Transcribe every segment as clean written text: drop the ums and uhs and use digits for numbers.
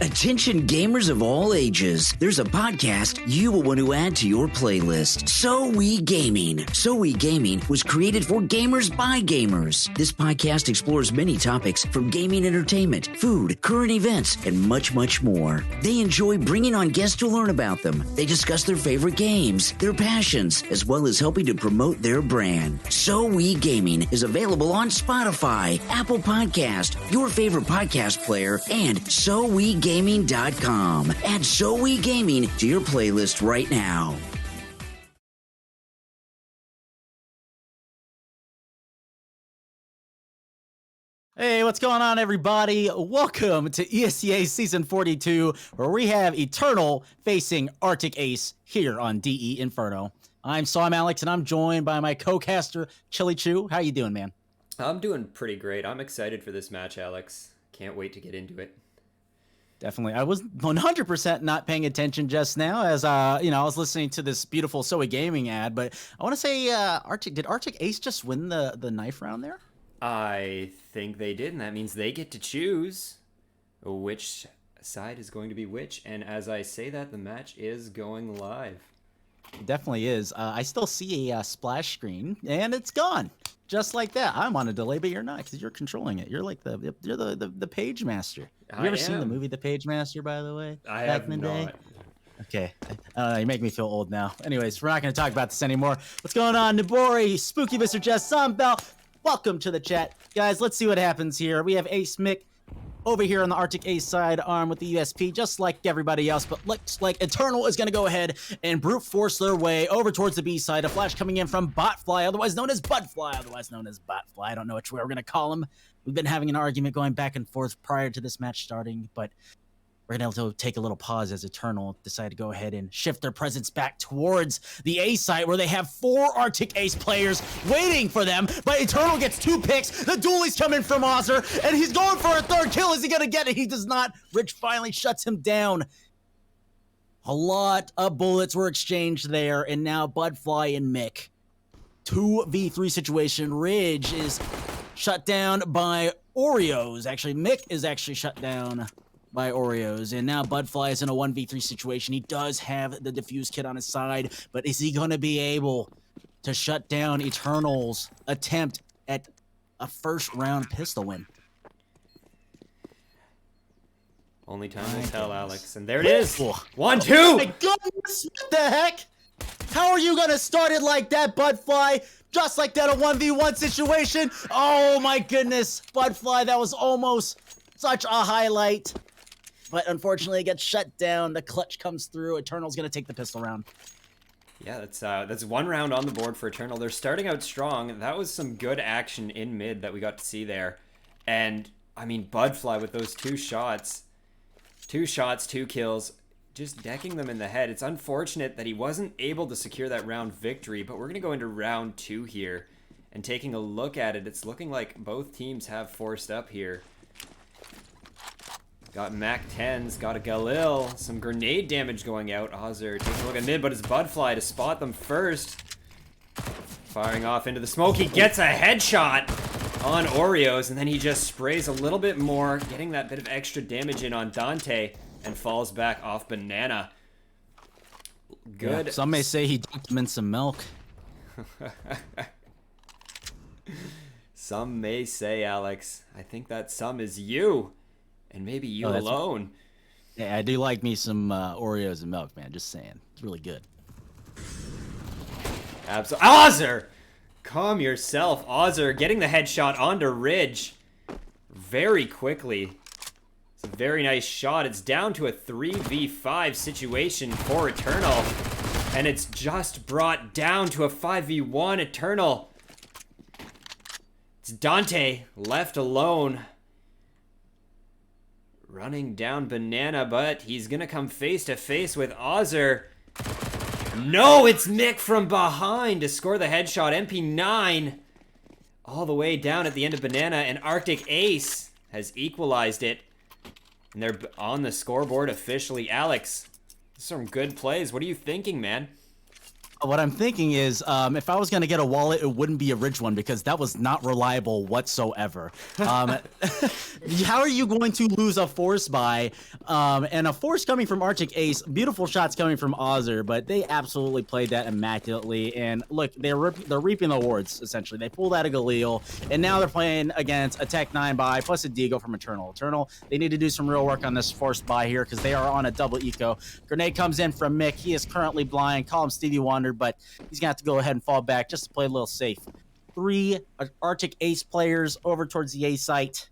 Attention gamers of all ages, there's a podcast you will want to add to your playlist. So We Gaming. So We Gaming was created for gamers by gamers. This podcast explores many topics from gaming entertainment, food, current events, and much, much more. They enjoy bringing on guests to learn about them. They discuss their favorite games, their passions, as well as helping to promote their brand. So We Gaming is available on Spotify, Apple Podcast, your favorite podcast player, and SoWeGaming.com. Add So We Gaming to your playlist right now. Hey, what's going on, everybody? Welcome to ESEA Season 42, where we have Eternal facing Arctic Ace here on DE Inferno. I'm Alex, and I'm joined by my co-caster, Chili Chew. How you doing, man? I'm doing pretty great. I'm excited for this match, Alex. Can't wait to get into it. Definitely. I was 100% not paying attention just now as, I was listening to this beautiful Soa Gaming ad, but I want to say, did Arctic Ace just win the knife round there? I think they did, and that means they get to choose which side is going to be which. And as I say that, the match is going live. It definitely is. I still see a splash screen, and it's gone. Just like that. I'm on a delay, but you're not, because you're controlling it. You're like the page master. Have you ever seen the movie The Page Master, by the way? I have not. Okay. You make me feel old now. Anyways, we're not going to talk about this anymore. What's going on, Nabori, Spooky Mr. Jess, Sunbelt? Welcome to the chat. Guys, let's see what happens here. We have Ace Mick over here on the Arctic Ace side, armed with the USP, just like everybody else, but looks like Eternal is going to go ahead and brute force their way over towards the B side. A flash coming in from Botfly, otherwise known as Budfly, otherwise known as Botfly. I don't know which way we're going to call him. We've been having an argument going back and forth prior to this match starting, but we're going to have to take a little pause as Eternal decide to go ahead and shift their presence back towards the A site where they have 4 Arctic Ace players waiting for them. But Eternal gets 2 picks. The duelie's coming from Ozzer, and he's going for a 3rd kill. Is he going to get it? He does not. Ridge finally shuts him down. A lot of bullets were exchanged there, and now Budfly and Mick. 2v3 situation. Ridge is shut down by Oreos. Actually, Mick is actually shut down by Oreos, and now Budfly is in a 1v3 situation. He does have the defuse kit on his side, but is he going to be able to shut down Eternal's attempt at a first round pistol win? Only time will tell, Alex. And there it is. 1, 2. Oh my goodness, what the heck? How are you going to start it like that, Budfly? Just like that, a 1v1 situation? Oh my goodness, Budfly, that was almost such a highlight. But unfortunately, it gets shut down. The clutch comes through. Eternal's going to take the pistol round. Yeah, that's 1 round on the board for Eternal. They're starting out strong. That was some good action in mid that we got to see there. And, I mean, Budfly with those 2 shots. 2 shots, 2 kills. Just decking them in the head. It's unfortunate that he wasn't able to secure that round victory. But we're going to go into round 2 here. And taking a look at it, it's looking like both teams have forced up here. Got Mac 10s, got a Galil, some grenade damage going out. Ozzer takes a look at mid, but it's Budfly to spot them first. Firing off into the smoke, he gets a headshot on Oreos, and then he just sprays a little bit more, getting that bit of extra damage in on Dante, and falls back off Banana. Good. Yeah, some may say he dunked him in some milk. Some may say, Alex. I think that some is you. And maybe you alone. Yeah, I do like me some Oreos and milk, man. Just saying. It's really good. Absolutely. Ozzer! Calm yourself. Ozzer getting the headshot onto Ridge very quickly. It's a very nice shot. It's down to a 3v5 situation for Eternal. And it's just brought down to a 5v1 Eternal. It's Dante left alone. Running down Banana, but he's going to come face to face with Ozzer. No, it's Mick from behind to score the headshot. MP9 all the way down at the end of Banana, and Arctic Ace has equalized it. And they're on the scoreboard officially. Alex, some good plays. What are you thinking, man? What I'm thinking is, if I was gonna get a wallet, it wouldn't be a Ridge one because that was not reliable whatsoever. How are you going to lose a force buy? And a force coming from Arctic Ace, beautiful shots coming from Ozzer, but they absolutely played that immaculately. And look, they're reaping the awards essentially. They pulled out a Galil, and now they're playing against a Tech 9 buy plus a Deagle from Eternal. Eternal, they need to do some real work on this force buy here because they are on a double eco. Grenade comes in from Mick. He is currently blind. Call him Stevie Wonder, but he's gonna have to go ahead and fall back just to play a little safe. 3 Arctic Ace players over towards the A site.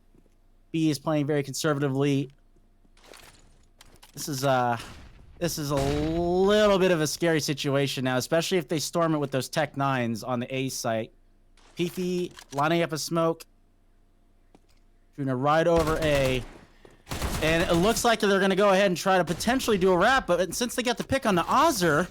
B is playing very conservatively. This is a little bit of a scary situation now, especially if they storm it with those Tech 9s on the A site. Peefy lining up a smoke. Gonna ride over A. And it looks like they're going to go ahead and try to potentially do a wrap, but since they got the pick on the Ozzer,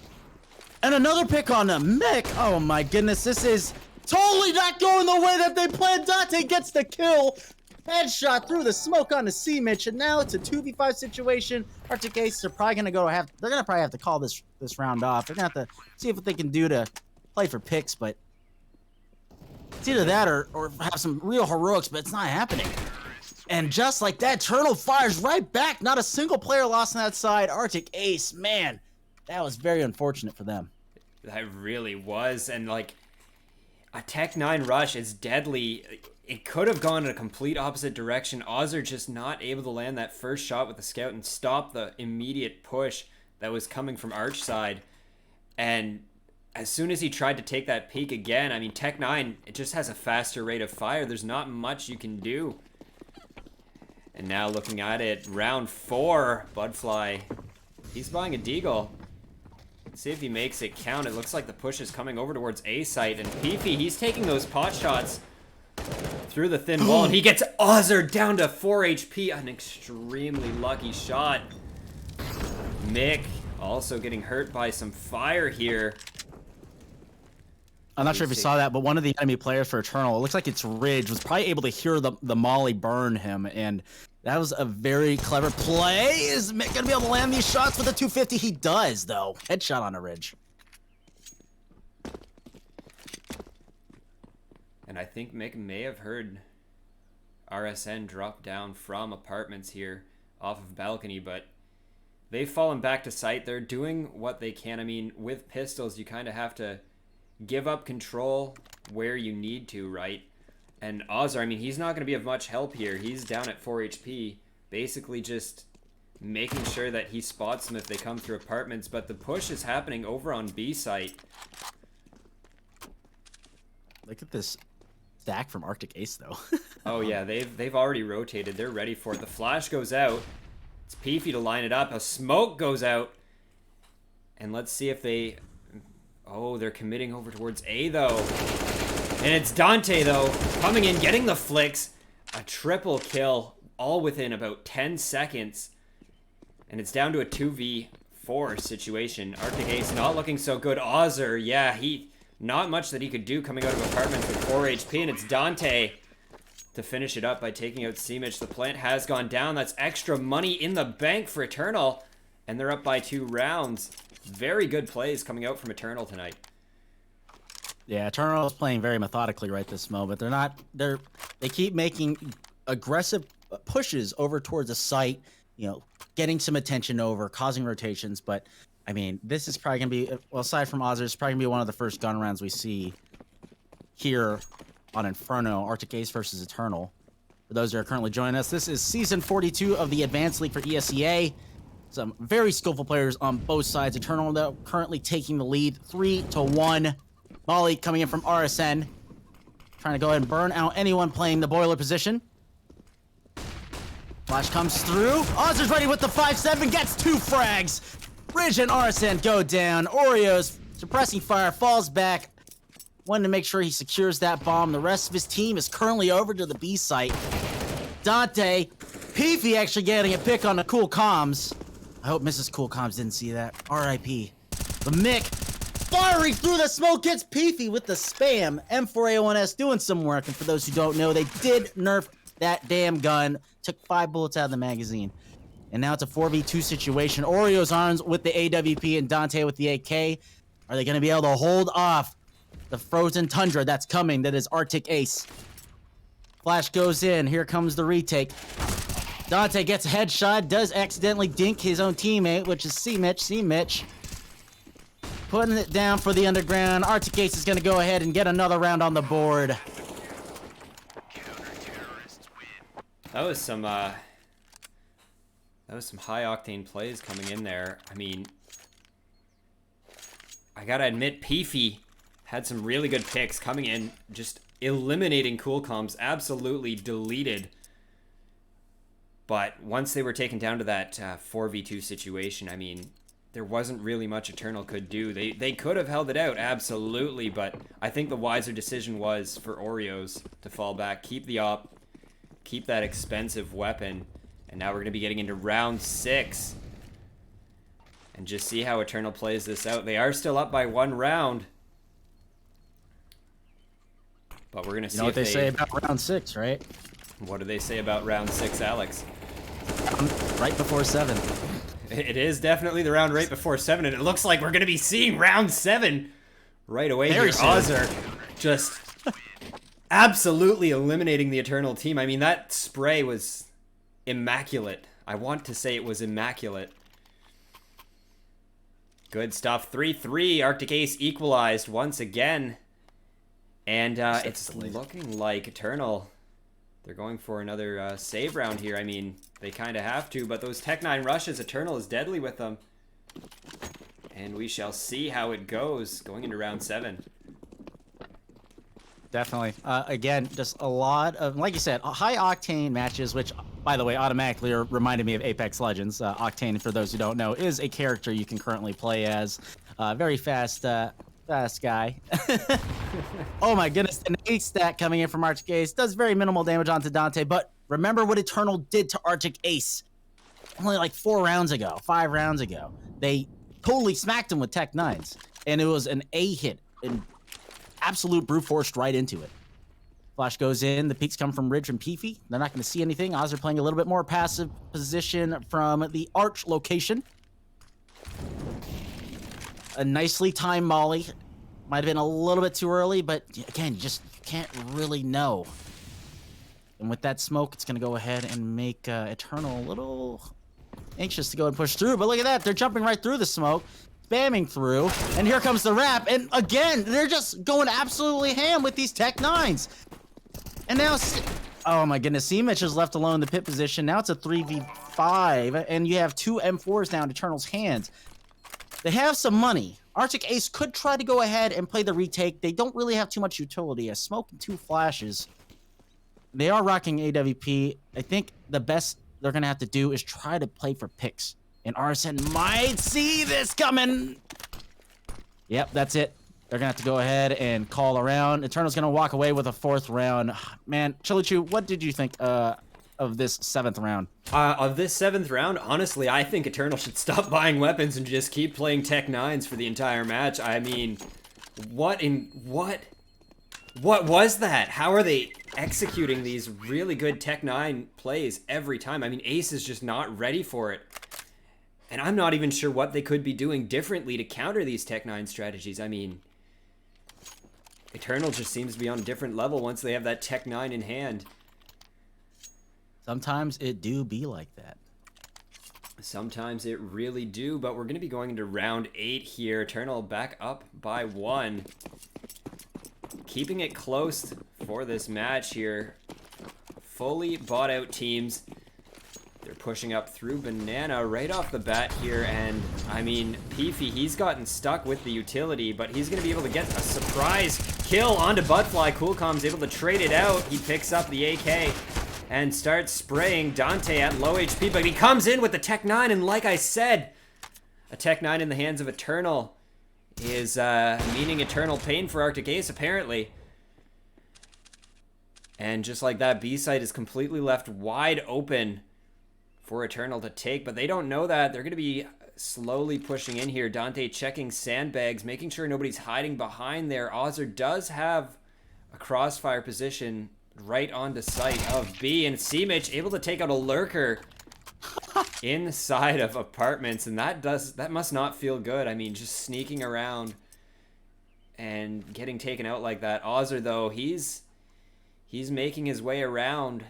and another pick on the Mick, oh my goodness, this is totally not going the way that they planned. Dante gets the kill. Headshot through the smoke on the C-Mitch, and now it's a 2v5 situation. Arctic Ace are probably going to they're going to probably have to call this round off. They're going to have to see what they can do to play for picks, but it's either that or have some real heroics, but it's not happening. And just like that, Eternal fires right back. Not a single player lost on that side. Arctic Ace, man, that was very unfortunate for them. That really was. And like, a Tech 9 rush is deadly. It could have gone in a complete opposite direction. Ozzer just not able to land that first shot with the scout and stop the immediate push that was coming from Arch side. And as soon as he tried to take that peek again, I mean, Tech 9, it just has a faster rate of fire. There's not much you can do. And now looking at it, round 4, Budfly, he's buying a Deagle. Let's see if he makes it count. It looks like the push is coming over towards A site, and Peefy, he's taking those pot shots through the thin wall, and he gets Ozzer down to 4 HP. An extremely lucky shot. Mick also getting hurt by some fire here. I'm not sure if you saw that, but one of the enemy players for Eternal, it looks like it's Ridge, was probably able to hear the molly burn him, and that was a very clever play. Is Mick going to be able to land these shots with a 250? He does, though. Headshot on a Ridge. And I think Mick may have heard RSN drop down from apartments here off of balcony, but they've fallen back to site. They're doing what they can. I mean, with pistols, you kind of have to give up control where you need to, right? And Ozzer, I mean, he's not going to be of much help here. He's down at 4 HP, basically just making sure that he spots them if they come through apartments. But the push is happening over on B site. Look at this stack from Arctic Ace, though. Oh yeah, they've already rotated. They're ready for it. The flash goes out. It's Peefy to line it up. A smoke goes out. And let's see if they... Oh, they're committing over towards A, though. And it's Dante, though, coming in, getting the flicks. A triple kill, all within about 10 seconds. And it's down to a 2v4 situation. Arctic Ace not looking so good. Ozzer, yeah, not much that he could do coming out of apartments with 4 HP. And it's Dante to finish it up by taking out C-Mitch. The plant has gone down. That's extra money in the bank for Eternal. And they're up by 2 rounds. Very good plays coming out from Eternal tonight. Yeah, Eternal is playing very methodically right this moment. They keep making aggressive pushes over towards the site, you know, getting some attention over, causing rotations. But I mean, this is probably gonna be, well, aside from Ozzer, it's probably gonna be one of the first gun rounds we see here on Inferno, Arctic Ace versus Eternal. For those that are currently joining us, this is season 42 of the Advanced League for ESEA. Some very skillful players on both sides. Eternal, though, currently taking the lead 3-1. Molly coming in from RSN. Trying to go ahead and burn out anyone playing the boiler position. Flash comes through. Ozzer's ready with the 5-7. Gets 2 frags. Ridge and RSN go down. Oreos suppressing fire. Falls back. Wanting to make sure he secures that bomb. The rest of his team is currently over to the B site. Dante. Peefy actually getting a pick on the cool comms. I hope Mrs. Cool Comms didn't see that. R.I.P. The Mick firing through the smoke gets Peefy with the spam. M4A1S doing some work. And for those who don't know, they did nerf that damn gun. Took 5 bullets out of the magazine. And now it's a 4v2 situation. Oreo's arms with the AWP and Dante with the AK. Are they going to be able to hold off the frozen tundra that's coming? That is Arctic Ace. Flash goes in. Here comes the retake. Dante gets a headshot, does accidentally dink his own teammate, which is C-Mitch. Putting it down for the underground. Arctic Ace is going to go ahead and get another round on the board. That was some high octane plays coming in there. I mean, I gotta admit, Peefy had some really good picks coming in, just eliminating cool comms, absolutely deleted. But once they were taken down to that 4v2 situation, I mean, there wasn't really much Eternal could do. They could have held it out, absolutely, but I think the wiser decision was for Oreos to fall back, keep the op, keep that expensive weapon, and now we're going to be getting into round 6. And just see how Eternal plays this out. They are still up by 1 round. But we're going to see what they say about round 6, right? What do they say about round 6, Alex? Right before 7. It is definitely the round right before 7, and it looks like we're going to be seeing round 7 right away here. Ozzer just absolutely eliminating the Eternal team. I mean, that spray was immaculate. I want to say it was immaculate. Good stuff. 3-3. Arctic Ace equalized once again. And it's looking like Eternal, they're going for another save round here. I mean, they kind of have to, but those Tech 9 rushes, Eternal is deadly with them. And we shall see how it goes going into round 7. Definitely. Again, just a lot of, like you said, high octane matches, which, by the way, automatically reminded me of Apex Legends. Octane, for those who don't know, is a character you can currently play as. Very fast guy. Oh my goodness, an ace stack coming in from Arctic Ace. Does very minimal damage onto Dante, but remember what Eternal did to Arctic Ace only like 5 rounds ago. They totally smacked him with Tech 9s, and it was an A hit, and absolute brute forced right into it. Flash goes in. The peeks come from Ridge and Peefy. They're not going to see anything. Ozzer playing a little bit more passive position from the Arch location. A nicely timed molly. Might have been a little bit too early, but again, you just can't really know. And with that smoke, it's going to go ahead and make Eternal a little anxious to go and push through. But look at that. They're jumping right through the smoke, spamming through. And here comes the wrap. And again, they're just going absolutely ham with these Tech 9s. And now, oh my goodness, C-Mitch is left alone in the pit position. Now it's a 3v5, and you have 2 M4s now in Eternal's hands. They have some money. Arctic Ace could try to go ahead and play the retake. They don't really have too much utility. A smoke and 2 flashes. They are rocking AWP. I think the best they're going to have to do is try to play for picks. And RSN might see this coming. Yep, that's it. They're going to have to go ahead and call around. Eternal's going to walk away with a 4th round. Man, Chilichu, what did you think of this 7th round? Of this 7th round, honestly, I think Eternal should stop buying weapons and just keep playing Tech 9s for the entire match. I mean, what was that? How are they executing these really good Tech 9 plays every time? I mean, Ace is just not ready for it. And I'm not even sure what they could be doing differently to counter these Tech 9 strategies. I mean, Eternal just seems to be on a different level once they have that Tech 9 in hand. Sometimes it do be like that. Sometimes it really do, but we're going to be going into round 8 here. Eternal back up by 1. Keeping it close for this match here. Fully bought out teams. They're pushing up through Banana right off the bat here, and I mean, Peefy, he's gotten stuck with the utility, but he's going to be able to get a surprise kill onto Butfly. Coolcom's able to trade it out. He picks up the AK and starts spraying Dante at low HP, but he comes in with the Tech 9, and like I said, a Tech 9 in the hands of Eternal is meaning eternal pain for Arctic Ace, apparently. And just like that, B-site is completely left wide open for Eternal to take, but they don't know that. They're going to be slowly pushing in here. Dante checking sandbags, making sure nobody's hiding behind there. Ozzer does have a crossfire position right onto sight of B, and C-Mitch able to take out a lurker inside of apartments, and that must not feel good. I mean, just sneaking around and getting taken out like that. Ozzer, though, he's making his way around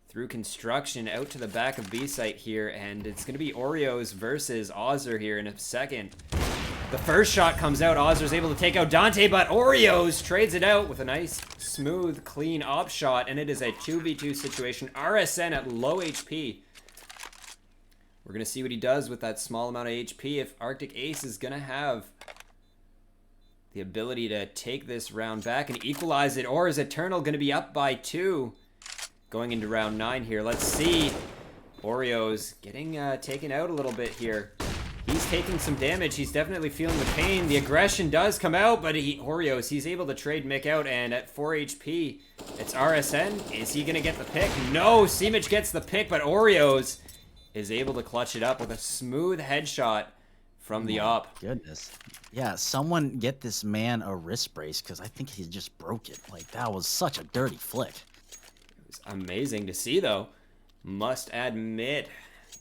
through construction out to the back of B site here, and it's going to be Oreos versus Ozzer here in a second. The first shot comes out. Ozzer's able to take out Dante, but Oreos trades it out with a nice, smooth, clean op shot, and it is a 2v2 situation. RSN at low HP. We're going to see what he does with that small amount of HP. If Arctic Ace is going to have the ability to take this round back and equalize it, or is Eternal going to be up by 2 going into round 9 here? Let's see. Oreos getting taken out a little bit here. He's taking some damage. He's definitely feeling the pain. The aggression does come out, but Oreos, he's able to trade Mick out, and at 4 HP, it's RSN. Is he going to get the pick? No, Simic gets the pick, but Oreos is able to clutch it up with a smooth headshot from the op. Goodness. Yeah, someone get this man a wrist brace, because I think he just broke it. Like, that was such a dirty flick. It was amazing to see, though. Must admit,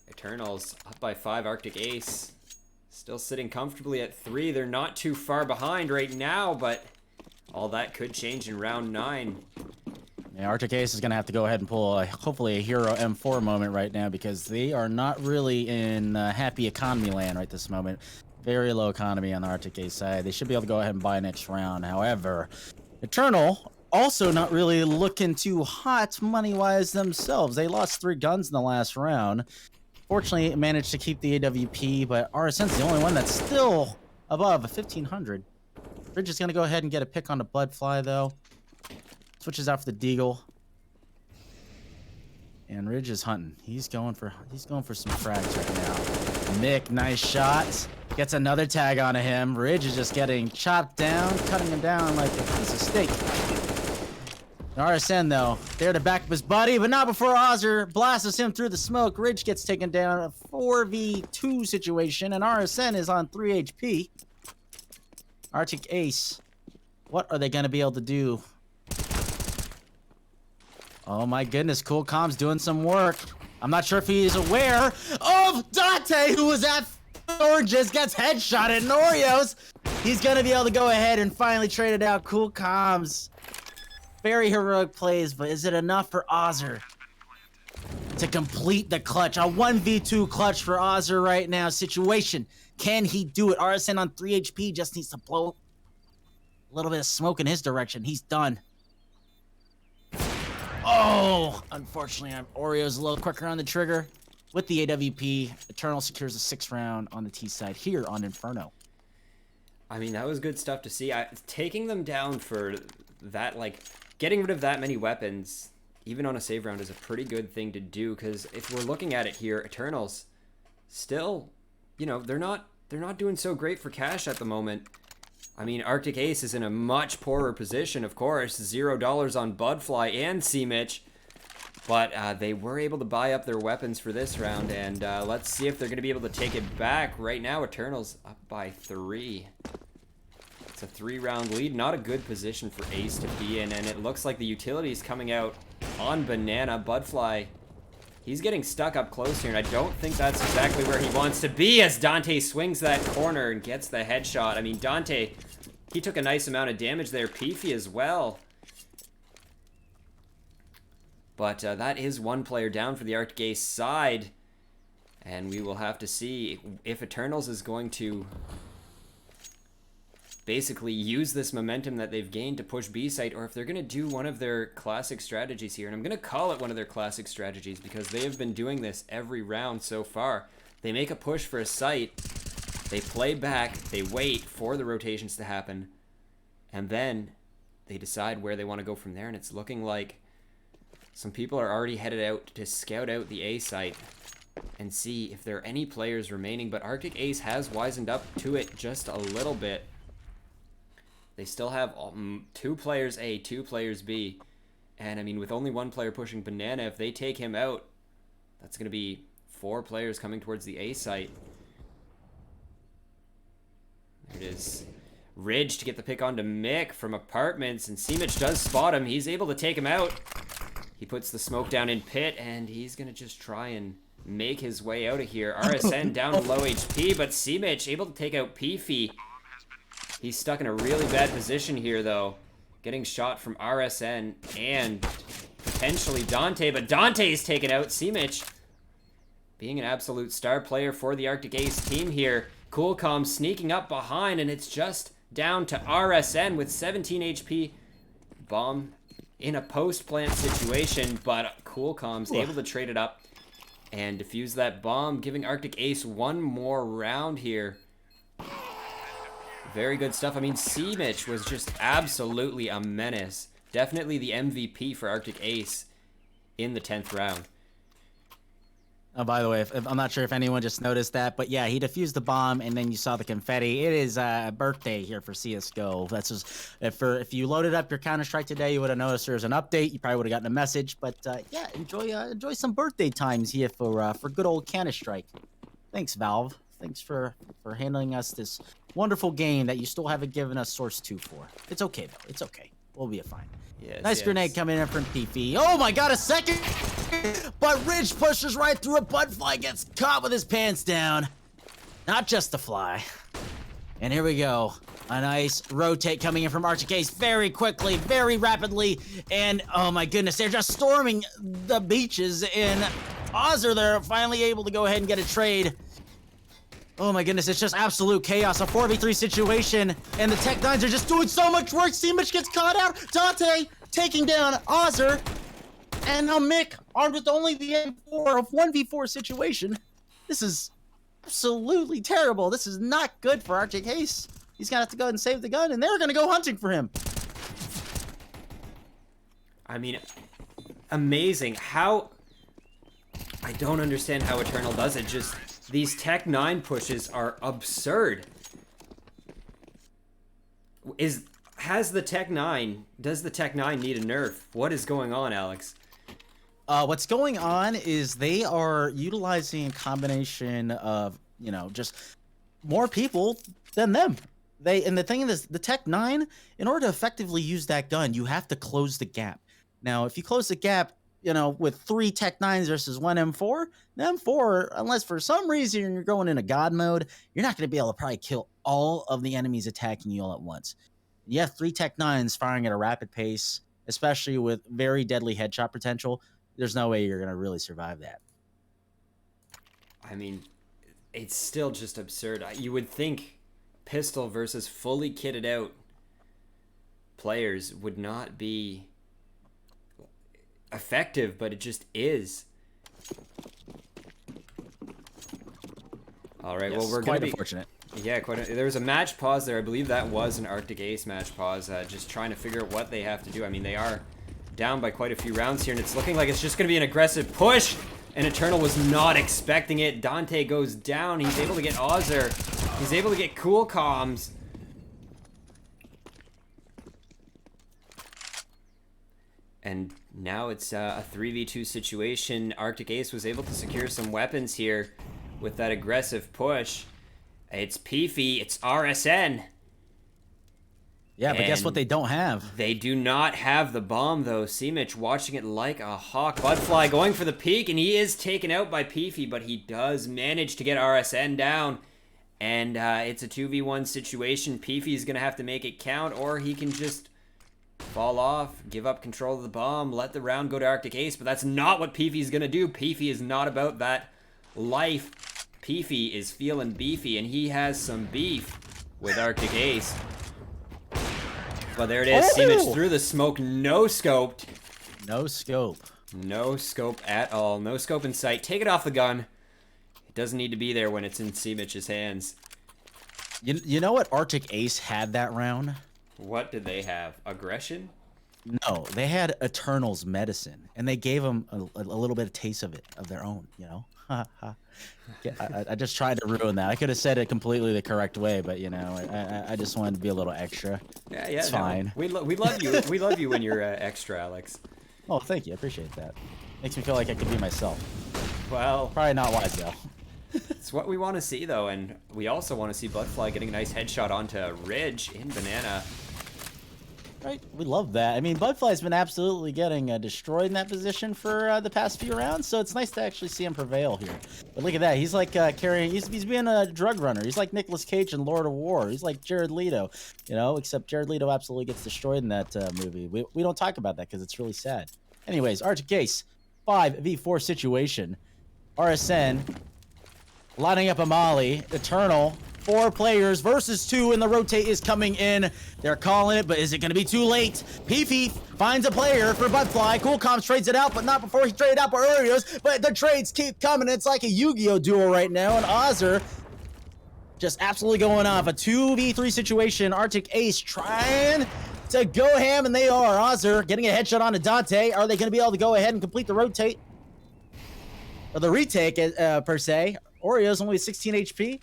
Eternals up by 5. Arctic Ace still sitting comfortably at 3. They're not too far behind right now, but all that could change in round 9. Yeah, Arctic Ace is going to have to go ahead and pull hopefully a hero M4 moment right now, because they are not really in happy economy land right this moment. Very low economy on the Arctic Ace side. They should be able to go ahead and buy next round. However, Eternal also not really looking too hot money-wise themselves. They lost 3 guns in the last round. Fortunately, it managed to keep the AWP, but RSN's the only one that's still above 1,500. Ridge is going to go ahead and get a pick on the Bloodfly, though. Switches out for the Deagle. And Ridge is hunting. He's going for some frags right now. Mick, nice shot. Gets another tag onto him. Ridge is just getting chopped down, cutting him down like a piece of steak. RSN, though, there to back up his buddy, but not before Ozzer blasts him through the smoke. Ridge gets taken down, a 4v2 situation, and RSN is on 3 HP. Arctic Ace, what are they going to be able to do? Oh my goodness, Cool Com's doing some work. I'm not sure if he is aware of Dante, who was at Oranges, gets headshotted, and Oreos. He's going to be able to go ahead and finally trade it out. Cool Com's. Very heroic plays, but is it enough for Ozzer to complete the clutch? A 1v2 clutch for Ozzer right now situation. Can he do it? RSN on 3 HP just needs to blow a little bit of smoke in his direction. He's done. Oh, unfortunately, Oreo's a little quicker on the trigger. With the AWP, Eternal secures a 6th round on the T side here on Inferno. I mean, that was good stuff to see. Taking them down for that, like, getting rid of that many weapons, even on a save round, is a pretty good thing to do, because if we're looking at it here, Eternals still, you know, they're not doing so great for cash at the moment. I mean, Arctic Ace is in a much poorer position, of course. $0 on Budfly and Simic, but they were able to buy up their weapons for this round, and let's see if they're going to be able to take it back. Right now, Eternals up by 3. It's a 3-round lead. Not a good position for Ace to be in, and it looks like the utility is coming out on Banana. Budfly, he's getting stuck up close here, and I don't think that's exactly where he wants to be as Dante swings that corner and gets the headshot. I mean, Dante, he took a nice amount of damage there. Peefy as well. But that is 1 player down for the Arctic Ace side, and we will have to see if Eternals is going to basically use this momentum that they've gained to push B site, or if they're going to do one of their classic strategies here. And I'm going to call it one of their classic strategies because they have been doing this every round so far. They make a push for a site, they play back, they wait for the rotations to happen, and then they decide where they want to go from there. And it's looking like some people are already headed out to scout out the A site and see if there are any players remaining, but Arctic Ace has wisened up to it just a little bit. They still have 2 players A, 2 players B. And, I mean, with only 1 player pushing Banana, if they take him out, that's going to be 4 players coming towards the A site. There it is. Ridge to get the pick onto Mick from Apartments, and Simic does spot him. He's able to take him out. He puts the smoke down in pit, and he's going to just try and make his way out of here. RSN down to low HP, but Simic able to take out Peefy. He's stuck in a really bad position here, though. Getting shot from RSN and potentially Dante, but Dante's taken out. Simic being an absolute star player for the Arctic Ace team here. Coolcom sneaking up behind, and it's just down to RSN with 17 HP. Bomb in a post-plant situation, but Coolcom's able to trade it up and defuse that bomb, giving Arctic Ace one more round here. Very good stuff. I mean, Simic was just absolutely a menace. Definitely the MVP for Arctic Ace in the 10th round. Oh, by the way, I'm not sure if anyone just noticed that, but yeah, he defused the bomb, and then you saw the confetti. It is a birthday here for CSGO. That's just if you loaded up your Counter-Strike today, you would have noticed there's an update. You probably would have gotten a message, but yeah, enjoy some birthday times here for good old Counter-Strike. Thanks, Valve. Thanks for handling us this wonderful game that you still haven't given us Source 2 for. It's okay though. It's okay. We'll be fine. Yes, nice grenade coming in from PP. Oh my god, a second! But Ridge pushes right through it. Budfly gets caught with his pants down. Not just the fly. And here we go. A nice rotate coming in from Arctic Ace very quickly, very rapidly. And oh my goodness, they're just storming the beaches. And Ozzer, they're finally able to go ahead and get a trade. Oh my goodness, it's just absolute chaos. A 4v3 situation, and the Tech-9s are just doing so much work. Simic gets caught out. Dante taking down Ozzer. And now Mick, armed with only the M4 of 1v4 situation. This is absolutely terrible. This is not good for Arctic Ace. He's gonna have to go and save the gun, and they're gonna go hunting for him. I mean, amazing. How... I don't understand how Eternal does it. Just... these Tech-9 pushes are absurd. Does the Tech-9 need a nerf? What is going on, Alex? What's going on is they are utilizing a combination of, just more people than them. And the thing is, the Tech-9, in order to effectively use that gun, you have to close the gap. Now, if you close the gap, with 3 Tech-9s versus 1 M4, the M4, unless for some reason you're going into God mode, you're not going to be able to probably kill all of the enemies attacking you all at once. You have 3 Tech-9s firing at a rapid pace, especially with very deadly headshot potential. There's no way you're going to really survive that. I mean, it's still just absurd. You would think pistol versus fully kitted out players would not be effective, but it just is. All right, yes, well, we're quite going to be unfortunate. Yeah, there was a match pause there. I believe that was an Arctic Ace match pause, just trying to figure out what they have to do. I mean, they are down by quite a few rounds here, and it's looking like it's just going to be an aggressive push, and Eternal was not expecting it. Dante goes down. He's able to get Ozzer. He's able to get Cool Comms. And now it's a 3v2 situation. Arctic Ace was able to secure some weapons here with that aggressive push. It's Peefy, it's RSN. Yeah, but guess what they don't have? They do not have the bomb, though. Simic watching it like a hawk. Budfly going for the peek, and he is taken out by Peefy, but he does manage to get RSN down. And it's a 2v1 situation. Peefy's going to have to make it count, or he can just fall off, give up control of the bomb, let the round go to Arctic Ace, but that's not what Peefy's gonna do. Peefy is not about that life. Peefy is feeling beefy, and he has some beef with Arctic Ace. Well, there it is. Simic through the smoke, no-scoped. No scope. No scope at all. No scope in sight. Take it off the gun. It doesn't need to be there when it's in Simic's hands. You know what Arctic Ace had that round? What did they have? Aggression? No, they had Eternal's medicine, and they gave them a little bit of taste of it, of their own, I just tried to ruin that. I could have said it completely the correct way, but, I just wanted to be a little extra. Yeah, it's fine. We love you. We love you when you're extra, Alex. Oh, thank you. I appreciate that. Makes me feel like I could be myself. Well, probably not wise, though. It's what we want to see, though, and we also want to see Budfly getting a nice headshot onto Ridge in Banana. Right, we love that. I mean, Budfly's been absolutely getting destroyed in that position for the past few rounds, so it's nice to actually see him prevail here. But look at that. He's like carrying, he's being a drug runner. He's like Nicolas Cage in Lord of War. He's like Jared Leto, except Jared Leto absolutely gets destroyed in that movie. We don't talk about that because it's really sad. Anyways, Arctic Ace, 5v4 situation. RSN lining up a molly. Eternal, 4 players versus 2, and the rotate is coming in. They're calling it, but is it going to be too late? Peefy finds a player for Budfly. Cool Comms trades it out, but not before he traded out for Oreos. But the trades keep coming. It's like a Yu-Gi-Oh duel right now, and Ozzer just absolutely going off. A 2v3 situation. Arctic Ace trying to go ham, and they are. Ozzer getting a headshot onto Dante. Are they going to be able to go ahead and complete the rotate? Or the retake, per se. Oreos only 16 HP.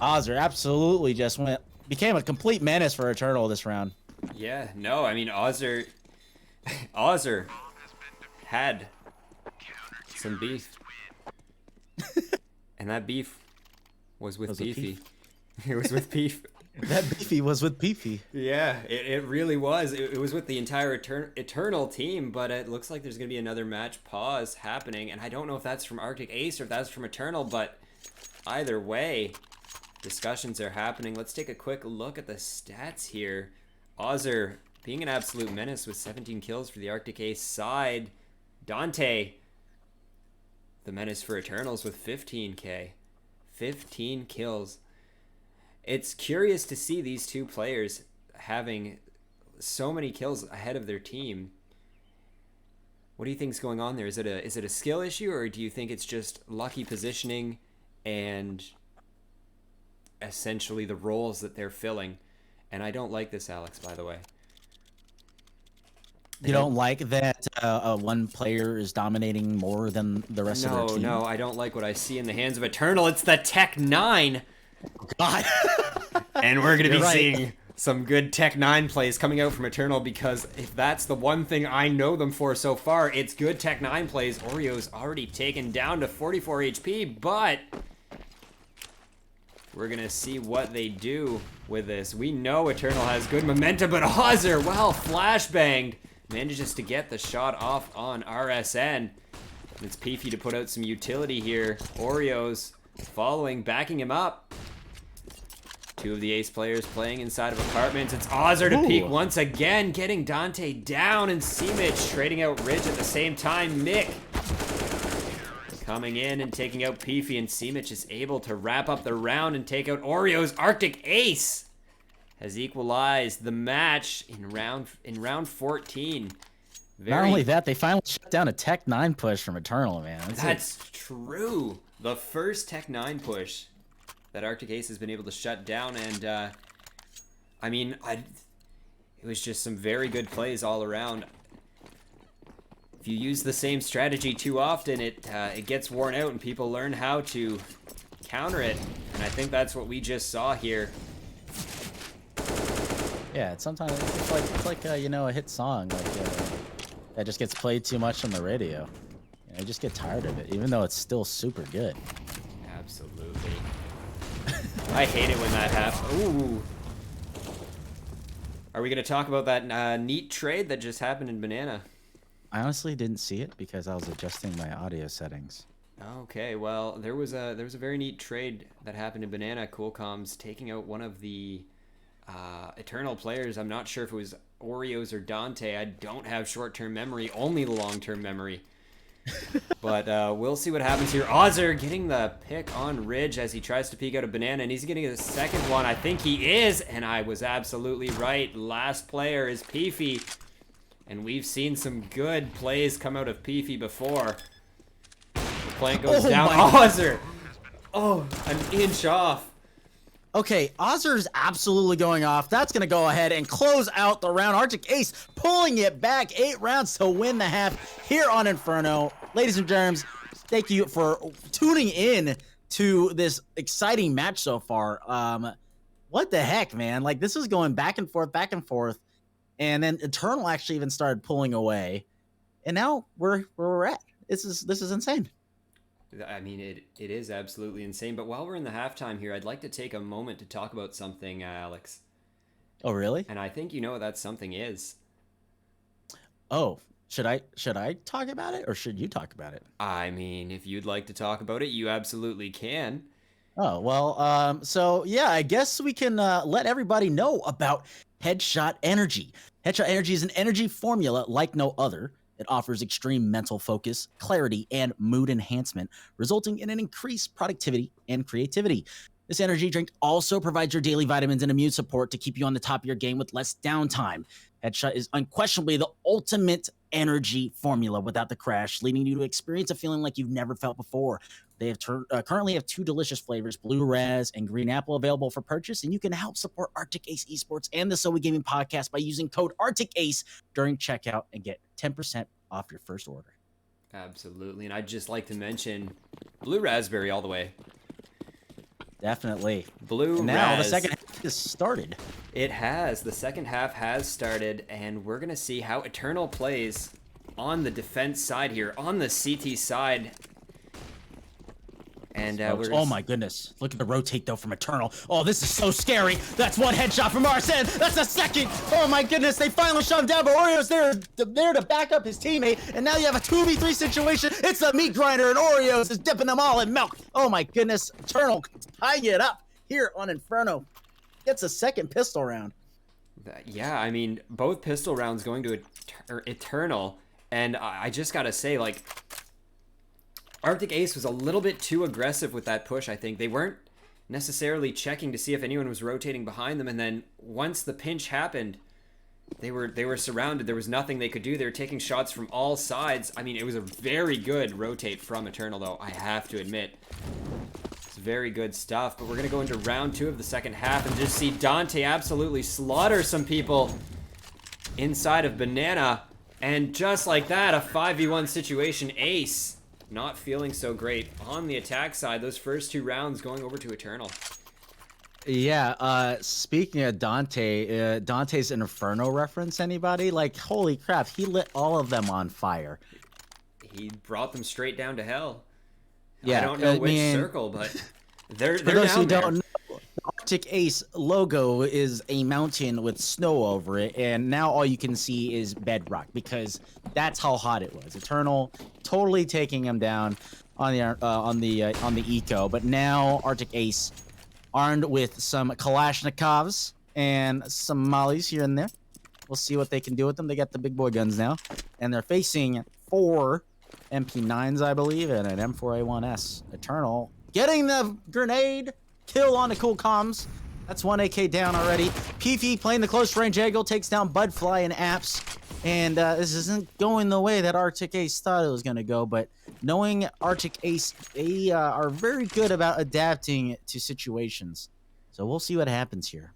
Ozzer absolutely just became a complete menace for Eternal this round. Yeah, no, I mean, Ozzer had some beef. And that beef was with Beefy. It was with Beef. That Beefy was with Beefy. Yeah, it really was. It was with the entire Eternal team, but it looks like there's going to be another match pause happening, and I don't know if that's from Arctic Ace or if that's from Eternal, but either way, discussions are happening. Let's take a quick look at the stats here. Ozzer being an absolute menace with 17 kills for the Arctic Ace side. Dante, the menace for Eternals with 15k. 15 kills. It's curious to see these two players having so many kills ahead of their team. What do you think is going on there? Is it a skill issue, or do you think it's just lucky positioning and essentially the roles that they're filling? And I don't like this, Alex, by the way. You don't like that one player is dominating more than the rest of their team? No, I don't like what I see in the hands of Eternal. It's the Tech 9. God. And we're going to be seeing some good Tech 9 plays coming out from Eternal, because if that's the one thing I know them for so far, it's good Tech 9 plays. Oreo's already taken down to 44 HP, but we're going to see what they do with this. We know Eternal has good momentum, but Ozzer, well, flashbanged, manages to get the shot off on RSN. It's Peefy to put out some utility here. Oreo's following, backing him up. Two of the Ace players playing inside of apartments. It's Ozzer to peek once again, getting Dante down, and Seemich trading out Ridge at the same time. Mick coming in and taking out Peefy, and Seemich is able to wrap up the round and take out Oreo's. Arctic Ace has equalized the match in round 14. Not only that, they finally shut down a Tech 9 push from Eternal, man. That's true. The first Tech 9 push that Arctic Ace has been able to shut down, and I mean, it was just some very good plays all around. If you use the same strategy too often, it gets worn out, and people learn how to counter it, and I think that's what we just saw here. Yeah, sometimes it's like a hit song that just gets played too much on the radio. You just get tired of it, even though it's still super good. Absolutely. I hate it when that happens. Ooh. Are we going to talk about that neat trade that just happened in Banana? I honestly didn't see it because I was adjusting my audio settings. Okay, well, there was a very neat trade that happened in Banana. Cool Comms taking out one of the Eternal players. I'm not sure if it was Oreos or Dante. I don't have short-term memory, only the long-term memory. But we'll see what happens here. Ozzer getting the pick on Ridge as he tries to peek out a Banana, and he's getting a second one. I think he is, and I was absolutely right. Last player is Peefy, and we've seen some good plays come out of Peefy before. The plant goes down. Ozzer! Oh, an inch off. Okay, Ozzer's absolutely going off. That's going to go ahead and close out the round. Arctic Ace pulling it back. 8 rounds to win the half here on Inferno. Ladies and germs, thank you for tuning in to this exciting match so far. What the heck, man? Like, this is going back and forth, and then Eternal actually even started pulling away. And now we're where we're at. This is insane. I mean, it is absolutely insane. But while we're in the halftime here, I'd like to take a moment to talk about something, Alex. Oh, really? And I think you know what that something is. Oh, should I talk about it or should you talk about it? I mean, if you'd like to talk about it, you absolutely can. Oh, well, so yeah, I guess we can let everybody know about Headshot Energy. Headshot Energy is an energy formula like no other. It offers extreme mental focus, clarity, and mood enhancement, resulting in an increased productivity and creativity. This energy drink also provides your daily vitamins and immune support to keep you on the top of your game with less downtime. Headshot is unquestionably the ultimate energy formula without the crash, leading you to experience a feeling like you've never felt before. They have currently have 2 delicious flavors, Blue Raz and Green Apple, available for purchase, and you can help support Arctic Ace Esports and the So We Gaming podcast by using code Arctic Ace during checkout and get 10% off your first order. Absolutely, and I'd just like to mention Blue Raspberry all the way. Definitely. Blue and now Raz. The second half has started. It has. The second half has started, and we're going to see how Eternal plays on the defense side here, on the CT side. And oh my goodness. Look at the rotate though from Eternal. Oh, this is so scary. That's one headshot from Arsene. That's a second. Oh my goodness. They finally shot him down, but Oreo's there to back up his teammate. And now you have a 2v3 situation. It's a meat grinder, and Oreos is dipping them all in milk. Oh my goodness. Eternal tying it up here on Inferno. Gets a second pistol round. Yeah, I mean, both pistol rounds going to Eternal. And I just got to say, like, Arctic Ace was a little bit too aggressive with that push, I think. They weren't necessarily checking to see if anyone was rotating behind them, and then once the pinch happened, they were surrounded. There was nothing they could do. They were taking shots from all sides. I mean, it was a very good rotate from Eternal, though, I have to admit. It's very good stuff, but we're going to go into round 2 of the second half and just see Dante absolutely slaughter some people inside of Banana, and just like that, a 5v1 situation. Ace not feeling so great on the attack side. Those first 2 rounds going over to Eternal. Yeah, speaking of Dante, Dante's Inferno reference, anybody? Like, holy crap, he lit all of them on fire. He brought them straight down to hell. Yeah, I don't know which circle, but they're down there. For those who don't know, the Arctic Ace logo is a mountain with snow over it, and now all you can see is bedrock because that's how hot it was. Eternal totally taking him down on the eco, but now Arctic Ace armed with some Kalashnikovs and some mollies here and there. We'll see what they can do with them. They got the big boy guns now, and they're facing 4 MP9s, I believe, and an M4A1S. Eternal getting the grenade kill on the cool comms. That's 1 AK down already. Peefy playing the close range angle, takes down Budfly and Apps. And this isn't going the way that Arctic Ace thought it was going to go, but knowing Arctic Ace, they are very good about adapting to situations. So we'll see what happens here.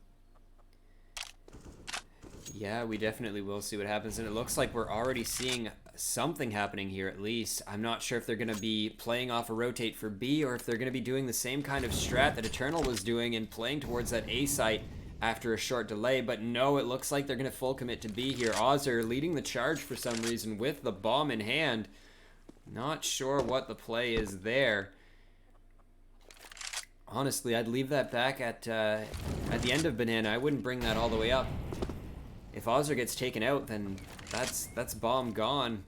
Yeah, we definitely will see what happens, and it looks like we're already seeing something happening here at least. I'm not sure if they're going to be playing off a rotate for B or if they're going to be doing the same kind of strat that Eternal was doing and playing towards that A site after a short delay, but no, it looks like they're going to full commit to B here. Ozzer leading the charge for some reason with the bomb in hand. Not sure what the play is there. Honestly, I'd leave that back at the end of Banana. I wouldn't bring that all the way up. If Ozzer gets taken out, then that's bomb gone.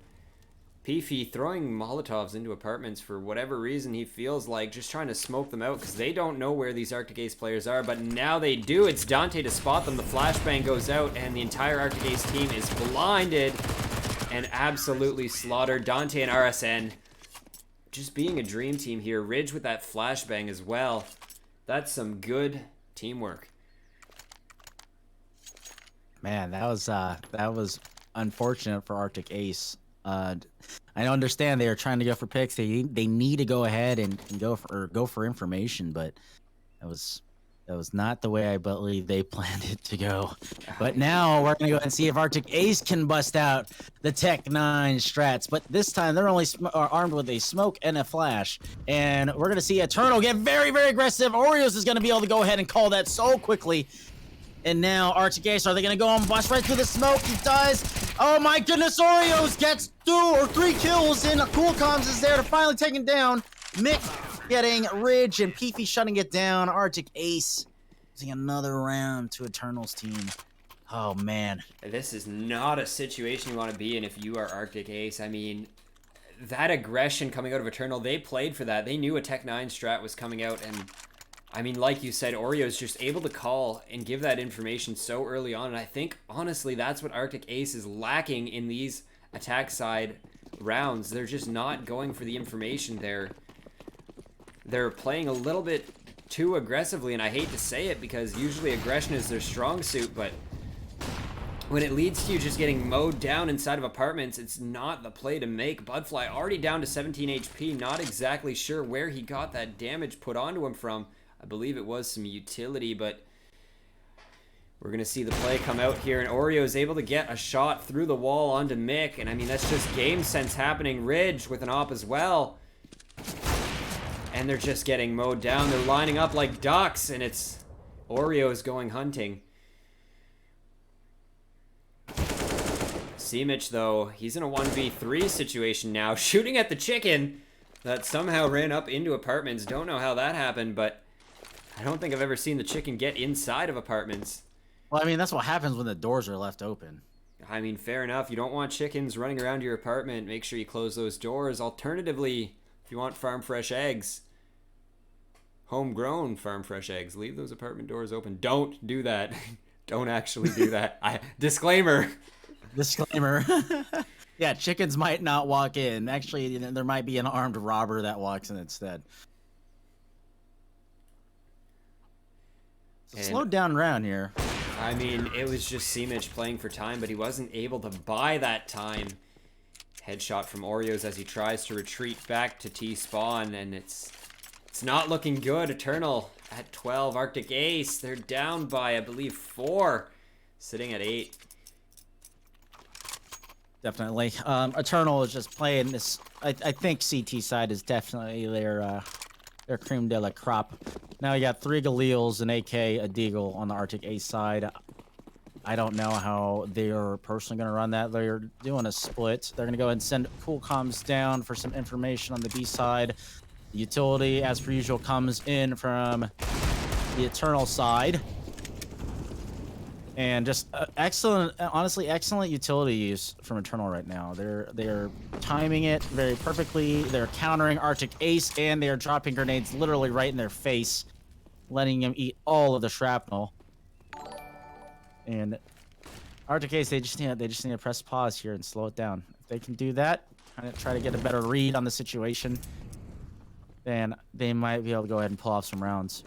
Peefy throwing Molotovs into apartments for whatever reason he feels like, just trying to smoke them out because they don't know where these Arctic Ace players are, but now they do. It's Dante to spot them. The flashbang goes out and the entire Arctic Ace team is blinded and absolutely slaughtered. Dante and RSN just being a dream team here. Ridge with that flashbang as well. That's some good teamwork. Man, that was unfortunate for Arctic Ace. I understand they are trying to go for picks. They need to go ahead and go for information, but that was not the way I believe they planned it to go. But now we're gonna go ahead and see if Arctic Ace can bust out the Tech 9 strats. But this time they're only armed with a smoke and a flash, and we're gonna see Eternal get very, very aggressive. Oreos is gonna be able to go ahead and call that so quickly. And now Arctic Ace, are they going to go and bust right through the smoke? He does. Oh my goodness, Oreos gets 2 or 3 kills, and Cool Comms is there to finally take him down. Mick getting Ridge and Peefy shutting it down. Arctic Ace losing another round to Eternal's team. Oh, man. This is not a situation you want to be in if you are Arctic Ace. I mean, that aggression coming out of Eternal, they played for that. They knew a Tech 9 strat was coming out, and I mean, like you said, Oreo's just able to call and give that information so early on, and I think, honestly, that's what Arctic Ace is lacking in these attack side rounds. They're just not going for the information. They're playing a little bit too aggressively, and I hate to say it because usually aggression is their strong suit, but when it leads to you just getting mowed down inside of apartments, it's not the play to make. Budfly already down to 17 HP, not exactly sure where he got that damage put onto him from. I believe it was some utility, but we're going to see the play come out here, and Oreo is able to get a shot through the wall onto Mick, and I mean, that's just game sense happening. Ridge with an op as well, and they're just getting mowed down. They're lining up like ducks, and it's Oreo's going hunting. Simic, though, he's in a 1v3 situation now, shooting at the chicken that somehow ran up into apartments. Don't know how that happened, but I don't think I've ever seen the chicken get inside of apartments. Well, I mean, that's what happens when the doors are left open. I mean, fair enough. You don't want chickens running around your apartment. Make sure you close those doors. Alternatively, if you want farm fresh eggs, homegrown farm fresh eggs, leave those apartment doors open. Don't do that. Don't actually do that. Disclaimer. Disclaimer. Yeah, chickens might not walk in. Actually, there might be an armed robber that walks in instead. Slow down round here. I mean, it was just Simic playing for time, but he wasn't able to buy that time. Headshot from Oreos as he tries to retreat back to T-spawn, and it's not looking good. Eternal at 12. Arctic Ace, they're down by, I believe, 4. Sitting at 8. Definitely. Eternal is just playing this. I think CT side is definitely their cream de la crop. Now you got 3 Galeals, an AK, a Deagle on the Arctic Ace side. I don't know how they're personally going to run that. They're doing a split. They're going to go ahead and send cool comms down for some information on the B side. The utility, as per usual, comes in from the Eternal side. And just excellent, honestly, excellent utility use from Eternal right now. They're timing it very perfectly. They're countering Arctic Ace, and they are dropping grenades literally right in their face, letting him eat all of the shrapnel. And Arctic Ace, they just need to press pause here and slow it down. If they can do that, kind of try to get a better read on the situation, then they might be able to go ahead and pull off some rounds.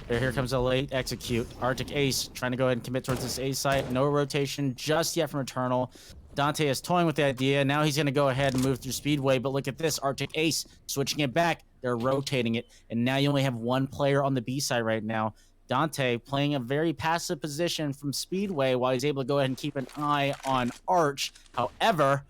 Here comes a late execute. Arctic Ace trying to go ahead and commit towards this A site. No rotation just yet from Eternal. Dante is toying with the idea. Now he's going to go ahead and move through Speedway, but look at this. Arctic Ace switching it back. They're rotating it, and now you only have one player on the B side right now. Dante playing a very passive position from Speedway while he's able to go ahead and keep an eye on Arch. However,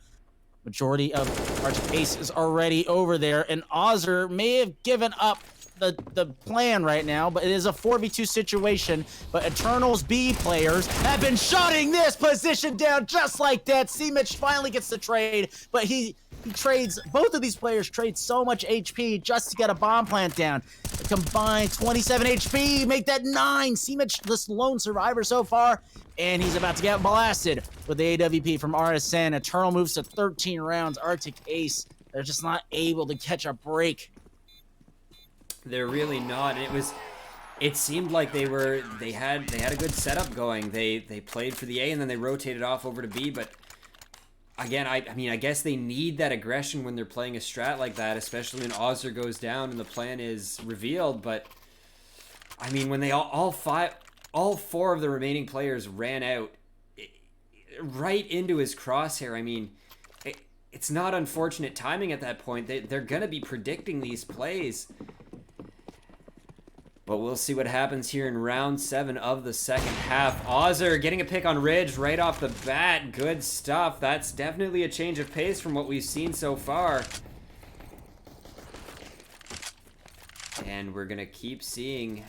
majority of Arctic Ace is already over there, and Ozzer may have given up the plan right now, but it is a 4v2 situation. But Eternal's B players have been shutting this position down just like that. Simic finally gets the trade, but he trades, both of these players trade so much HP just to get a bomb plant down. A combined 27 HP, make that 9. Simic, this lone survivor so far, and he's about to get blasted with the AWP from RSN. Eternal moves to 13 rounds. Arctic Ace, they're just not able to catch a break. They're really not. And it seemed like they had a good setup going. They played for the A and then they rotated off over to B, but again, I mean, I guess they need that aggression when they're playing a strat like that, especially when Ozzer goes down and the plan is revealed. But I mean, when they all 4 of the remaining players ran out right into his crosshair, I mean, it's not unfortunate timing at that point. They're gonna be predicting these plays. But we'll see what happens here in round 7 of the second half. Ozzer getting a pick on Ridge right off the bat. Good stuff. That's definitely a change of pace from what we've seen so far. And we're going to keep seeing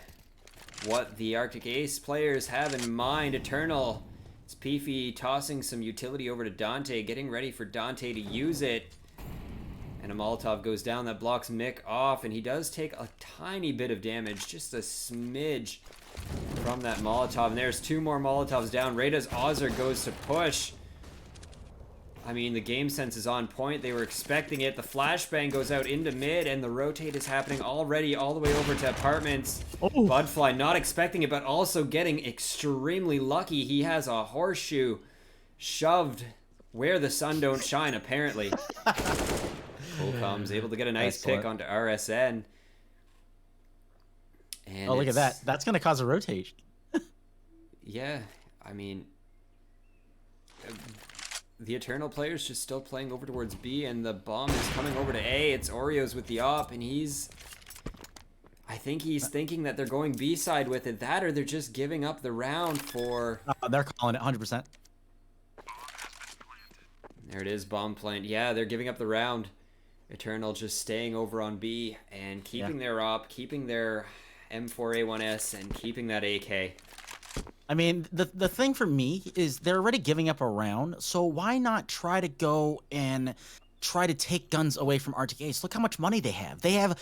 what the Arctic Ace players have in mind. Eternal. It's Peefy tossing some utility over to Dante, getting ready for Dante to use it. And a Molotov goes down that blocks Mick off, and he does take a tiny bit of damage, just a smidge. from that Molotov. And there's 2 more Molotovs down. Rada's Ozzer goes to push. I mean, the game sense is on point. They were expecting it. The flashbang goes out into mid, and the rotate is happening already all the way over to apartments. Oh. Budfly not expecting it, but also getting extremely lucky. He has a horseshoe shoved where the sun don't shine, apparently. Colecomb's able to get a nice pick onto RSN. And look at that. That's going to cause a rotation. Yeah, I mean, the Eternal player's just still playing over towards B, and the bomb is coming over to A. It's Oreos with the op, and I think he's thinking that they're going B side with it. That, or they're just giving up the round for... They're calling it 100%. There it is, bomb plant. Yeah, they're giving up the round. Eternal just staying over on B and keeping their op, keeping their M4A1S, and keeping that AK. I mean, the thing for me is they're already giving up a round, so why not try to go and try to take guns away from Arctic Ace? Look how much money they have. They have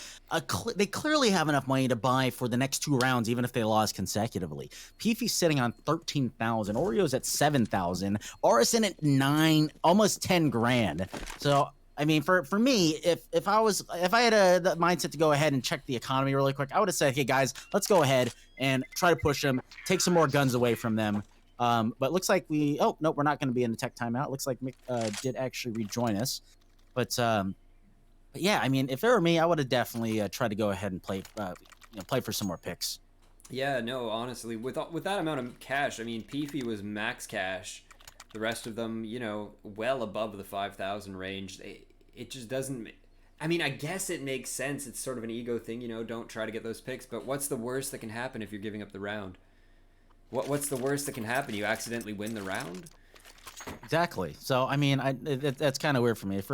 they clearly have enough money to buy for the next 2 rounds, even if they lost consecutively. Peefy's sitting on 13,000, Oreo's at 7,000, RSN at 9, almost 10 grand. So I mean, for me, if I had the mindset to go ahead and check the economy really quick, I would have said, hey guys, let's go ahead and try to push them, take some more guns away from them. But looks like oh no, we're not going to be in a tech timeout. Looks like Mick did actually rejoin us. But yeah, I mean, if it were me, I would have definitely tried to go ahead and play for some more picks. Yeah, no, honestly, with that amount of cash, I mean, Peefy was max cash. The rest of them, well above the 5,000 range. It just doesn't... I mean, I guess it makes sense. It's sort of an ego thing, don't try to get those picks. But what's the worst that can happen if you're giving up the round? What's the worst that can happen? You accidentally win the round? Exactly. So, I mean, that's kind of weird for me. If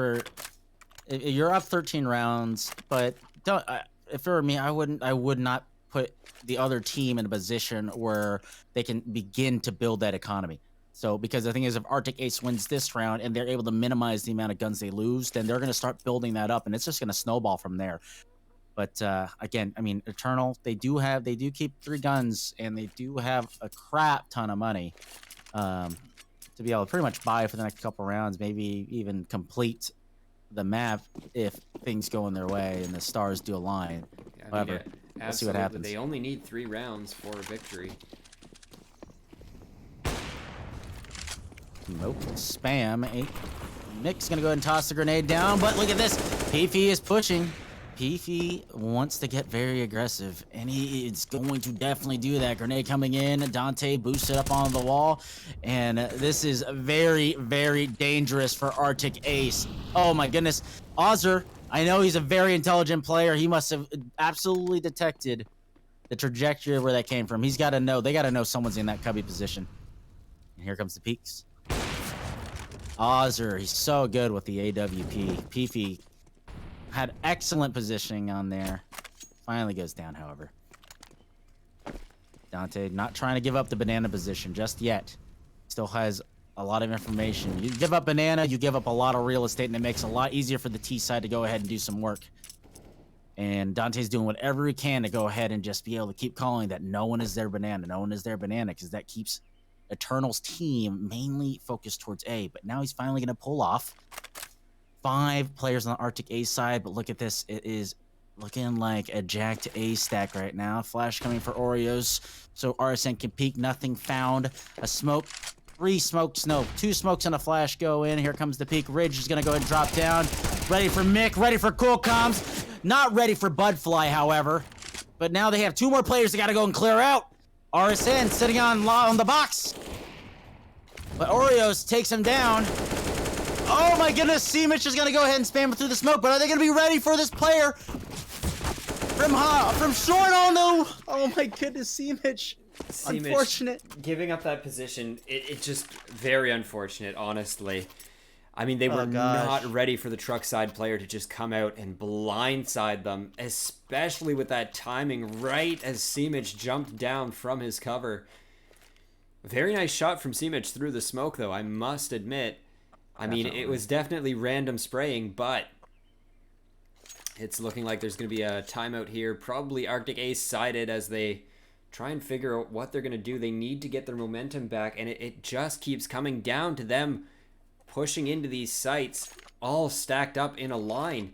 you're up 13 rounds, but if it were me, I would not put the other team in a position where they can begin to build that economy. So, because the thing is, if Arctic Ace wins this round and they're able to minimize the amount of guns they lose, then they're going to start building that up, and it's just going to snowball from there. But again, I mean, Eternal, they do keep 3 guns, and they do have a crap ton of money to be able to pretty much buy for the next couple rounds, maybe even complete the map if things go in their way and the stars do align. However, let's see what happens. They only need 3 rounds for a victory. Nope. Spam. Nick's gonna go ahead and toss the grenade down, but look at this. Peefy is pushing. Peefy wants to get very aggressive, and he is going to definitely do that. Grenade coming in. Dante boosted up on the wall, and this is very, very dangerous for Arctic Ace. Oh my goodness. Ozzer, I know he's a very intelligent player. He must have absolutely detected the trajectory of where that came from. He's got to know. They got to know someone's in that cubby position. And here comes the peaks. Ozzer, he's so good with the AWP. Peefy had excellent positioning on there. Finally goes down, however. Dante not trying to give up the banana position just yet. Still has a lot of information. You give up banana, you give up a lot of real estate, and it makes it a lot easier for the T side to go ahead and do some work. And Dante's doing whatever he can to go ahead and just be able to keep calling that no one is their banana, no one is their banana, because that keeps Eternal's team mainly focused towards A. But now he's finally going to pull off. 5 players on the Arctic Ace side, but look at this. It is looking like a Jack to A stack right now. Flash coming for Oreos, so RSN can peek. Nothing found. A smoke. 3 smokes. No, 2 smokes and a flash go in. Here comes the peek. Ridge is going to go and drop down. Ready for Mick. Ready for Cool Comms. Not ready for Budfly, however. But now they have 2 more players they got to go and clear out. RSN sitting on the box. But Oreos takes him down. Oh my goodness, Seamich is going to go ahead and spam through the smoke, but are they going to be ready for this player? From short, oh no! Oh my goodness, Seamich. Unfortunate. Giving up that position, it just very unfortunate, honestly. I mean, they were not ready for the truck side player to just come out and blindside them, especially with that timing right as Seamich jumped down from his cover. Very nice shot from Seamich through the smoke, though, I must admit. I mean, it was definitely random spraying, but it's looking like there's going to be a timeout here. Probably Arctic Ace sided as they try and figure out what they're going to do. They need to get their momentum back, and it just keeps coming down to them pushing into these sites, all stacked up in a line.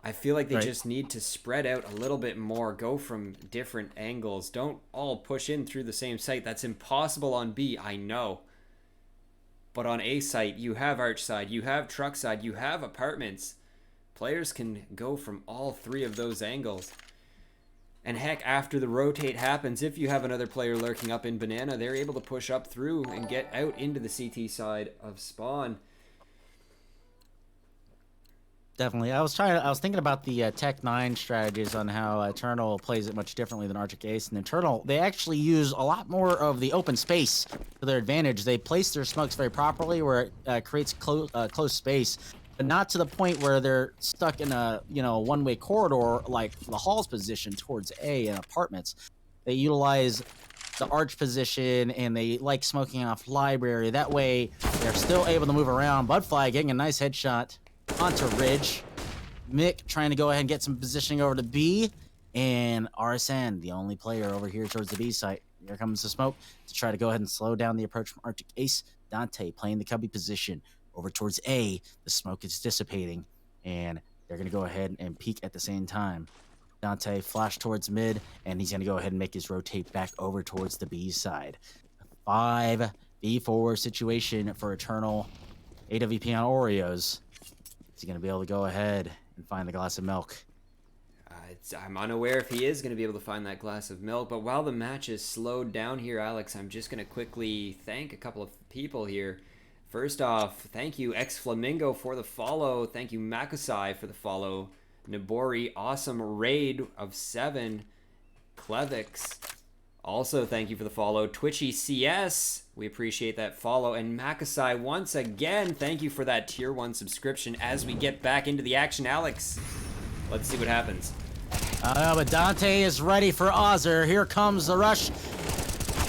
I feel like they just need to spread out a little bit more, go from different angles. Don't all push in through the same site. That's impossible on B, I know. But on A site, you have arch side, you have truck side, you have apartments. Players can go from all three of those angles. And heck, after the rotate happens, if you have another player lurking up in banana, they're able to push up through and get out into the CT side of spawn. Definitely. I was thinking about the Tech 9 strategies on how Eternal plays it much differently than Arctic Ace. And Eternal, they actually use a lot more of the open space to their advantage. They place their smokes very properly where it creates close space, but not to the point where they're stuck in a one-way corridor like the Hall's position towards A and apartments. They utilize the arch position and they like smoking off library. That way they're still able to move around. Budfly getting a nice headshot onto Ridge. Mick trying to go ahead and get some positioning over to B. And RSN, the only player over here towards the B site. Here comes the smoke to try to go ahead and slow down the approach from Arctic Ace. Dante playing the cubby position over towards A. The smoke is dissipating, and they're going to go ahead and peek at the same time. Dante flash towards mid, and he's going to go ahead and make his rotate back over towards the B side. 5v4 situation for Eternal. AWP on Oreos. Is he going to be able to go ahead and find the glass of milk? I'm unaware if he is going to be able to find that glass of milk, but while the match is slowed down here, Alex, I'm just going to quickly thank a couple of people here. First off, thank you X Flamingo for the follow. Thank you Makusai for the follow. Nabori, awesome raid of 7. Klevix, also thank you for the follow. Twitchy CS, we appreciate that follow. And Makusai, once again, thank you for that tier 1 subscription. As we get back into the action, Alex, let's see what happens. But Dante is ready for Ozzer. Here comes the rush.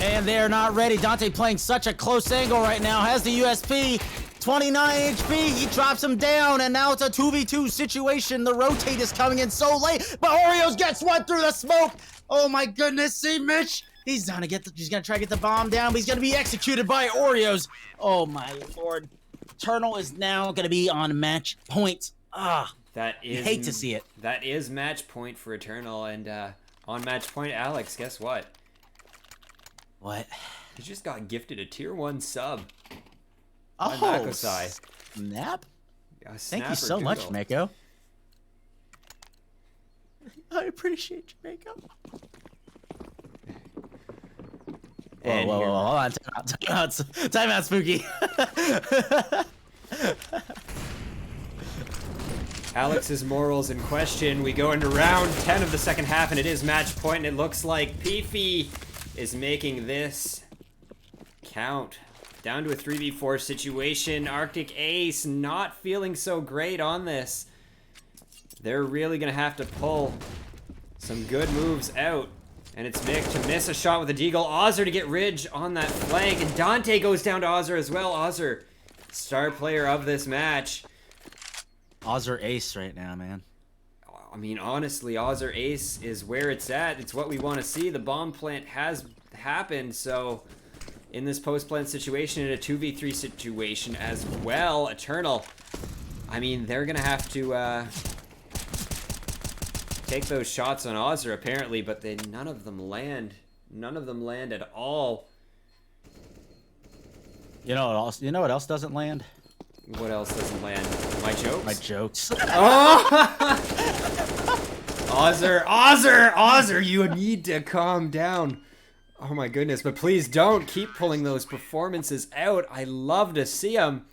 And they're not ready. Dante playing such a close angle right now. Has the USP. 29 HP. He drops him down. And now it's a 2v2 situation. The rotate is coming in so late. But Oreos gets one through the smoke. Oh my goodness. See Mitch. He's gonna try to get the bomb down. But he's gonna be executed by Oreos. Oh my lord. Eternal is now gonna be on match point. That is, you hate to see it. That is match point for Eternal, and on match point, Alex, guess what? What? He just got gifted a tier 1 sub. Oh, Makusai. Snap? Thank you Snapper so much, doodle. Mako. I appreciate you, Mako. And Whoa, hold on. Time out, Spooky. Alex's morals in question. We go into round 10 of the second half, and it is match point, and it looks like Peefy is making this count. Down to a 3v4 situation. Arctic Ace not feeling so great on this. They're really going to have to pull some good moves out. And it's Mick to miss a shot with a deagle. Ozzer to get Ridge on that flank, and Dante goes down to Ozzer as well. Ozzer, star player of this match. Ozzer Ace right now, man. I mean, honestly, Ozzer Ace is where it's at. It's what we want to see. The bomb plant has happened, so in this post-plant situation, in a 2v3 situation as well, Eternal, I mean, they're going to have to take those shots on Ozzer, apparently, but none of them land. None of them land at all. You know what else doesn't land? What else doesn't land? My jokes? My jokes. Oh! Ozzer, you need to calm down. Oh my goodness, but please don't keep pulling those performances out. I love to see them.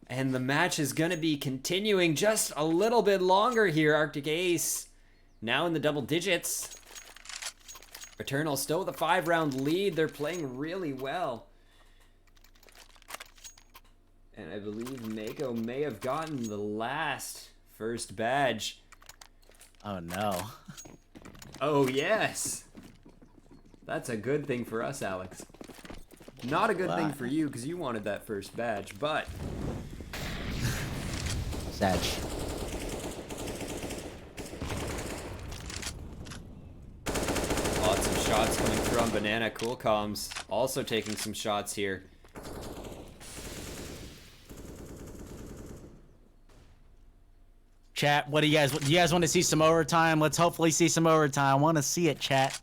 And the match is going to be continuing just a little bit longer here. Arctic Ace now in the double digits. Eternal still with a 5-round lead. They're playing really well. And I believe Mako may have gotten the last first badge. Oh no. Oh yes. That's a good thing for us, Alex. Not a good thing for you, because you wanted that first badge, but... Sag. shots coming through on Banana. Cool Comms also taking some shots here. Chat, what do you guys want to see some overtime? Let's hopefully see some overtime. I want to see it, chat.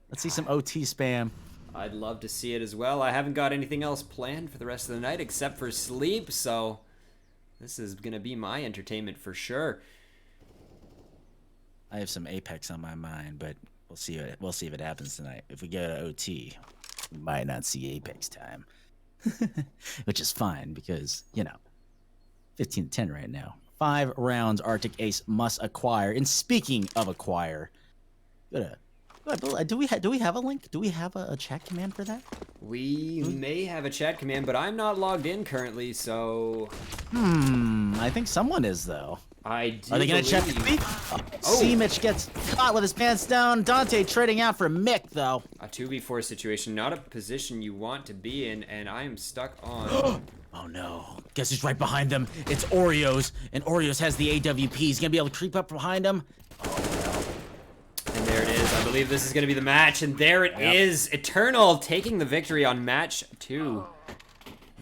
Let's see some OT spam. I'd love to see it as well. I haven't got anything else planned for the rest of the night except for sleep, so this is going to be my entertainment for sure. I have some Apex on my mind, but we'll see if it happens tonight. If we go to OT, we might not see Apex time. Which is fine because, 15-10 right now. 5 rounds Arctic Ace must acquire. And speaking of acquire, do we have a link? Do we have a chat command for that? We may have a chat command, but I'm not logged in currently, so... I think someone is, though. I do. Are they going to chat with me? C-Mitch gets caught with his pants down. Dante trading out for Mick, though. A 2v4 situation, not a position you want to be in, and I am stuck on... Oh no. Guess who's right behind them? It's Oreos, and Oreos has the AWP. He's gonna be able to creep up behind him. And there it is. I believe this is gonna be the match, and there it is. Eternal taking the victory on match 2.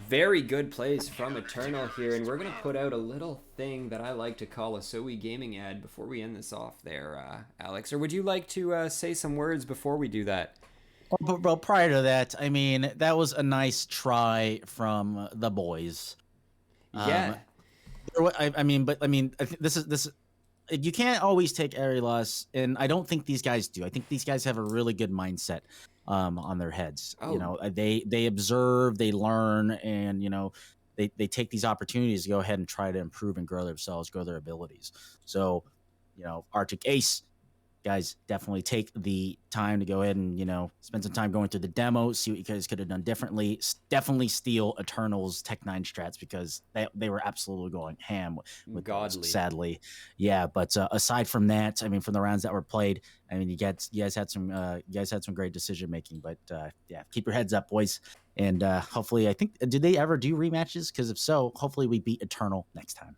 Very good plays from Eternal here, and we're gonna put out a little thing that I like to call a So We Gaming ad before we end this off there, Alex. Or would you like to say some words before we do that? Well, prior to that, I mean, that was a nice try from the boys. Yeah. I think this is you can't always take every loss, and I don't think these guys do. I think these guys have a really good mindset on their heads. They observe, they learn, and they take these opportunities to go ahead and try to improve and grow themselves, grow their abilities. So, Arctic Ace guys, definitely take the time to go ahead and spend some time going through the demo, see what you guys could have done differently. Definitely steal Eternal's Tech 9 strats because they were absolutely going ham with godly those, sadly. Yeah, but aside from that, I mean, from the rounds that were played, I mean, you guys had some great decision making. But yeah, keep your heads up, boys, and hopefully, I think, did they ever do rematches? Because if so, hopefully we beat Eternal next time.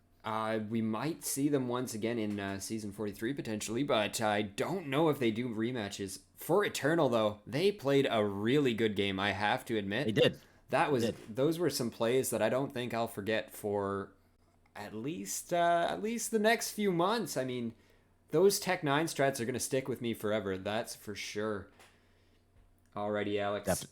We might see them once again in Season 43, potentially, but I don't know if they do rematches. For Eternal, though, they played a really good game, I have to admit. They did. Those were some plays that I don't think I'll forget for at least the next few months. I mean, those Tech 9 strats are going to stick with me forever, that's for sure. Alrighty, Alex.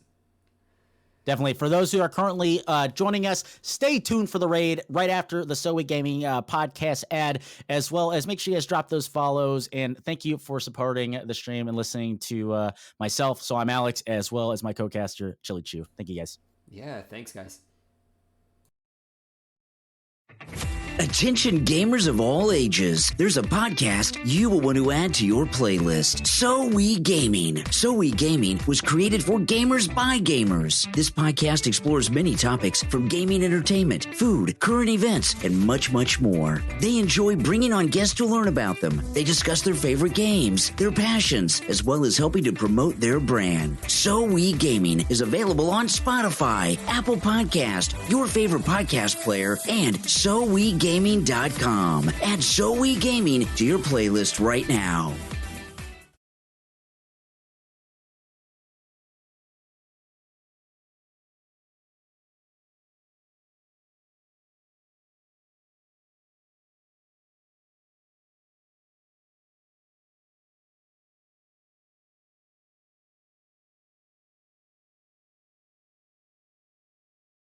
Definitely. For those who are currently joining us, stay tuned for the raid right after the So We Gaming podcast ad, as well as make sure you guys drop those follows. And thank you for supporting the stream and listening to myself. So I'm Alex, as well as my co-caster, Chili Chew. Thank you, guys. Yeah, thanks, guys. Attention gamers of all ages, there's a podcast you will want to add to your playlist. So We Gaming. So We Gaming was created for gamers by gamers. This podcast explores many topics from gaming entertainment, food, current events, and much, much more. They enjoy bringing on guests to learn about them. They discuss their favorite games, their passions, as well as helping to promote their brand. So We Gaming is available on Spotify, Apple Podcast, your favorite podcast player, and SoWeGaming.com. Add So We Gaming to your playlist right now.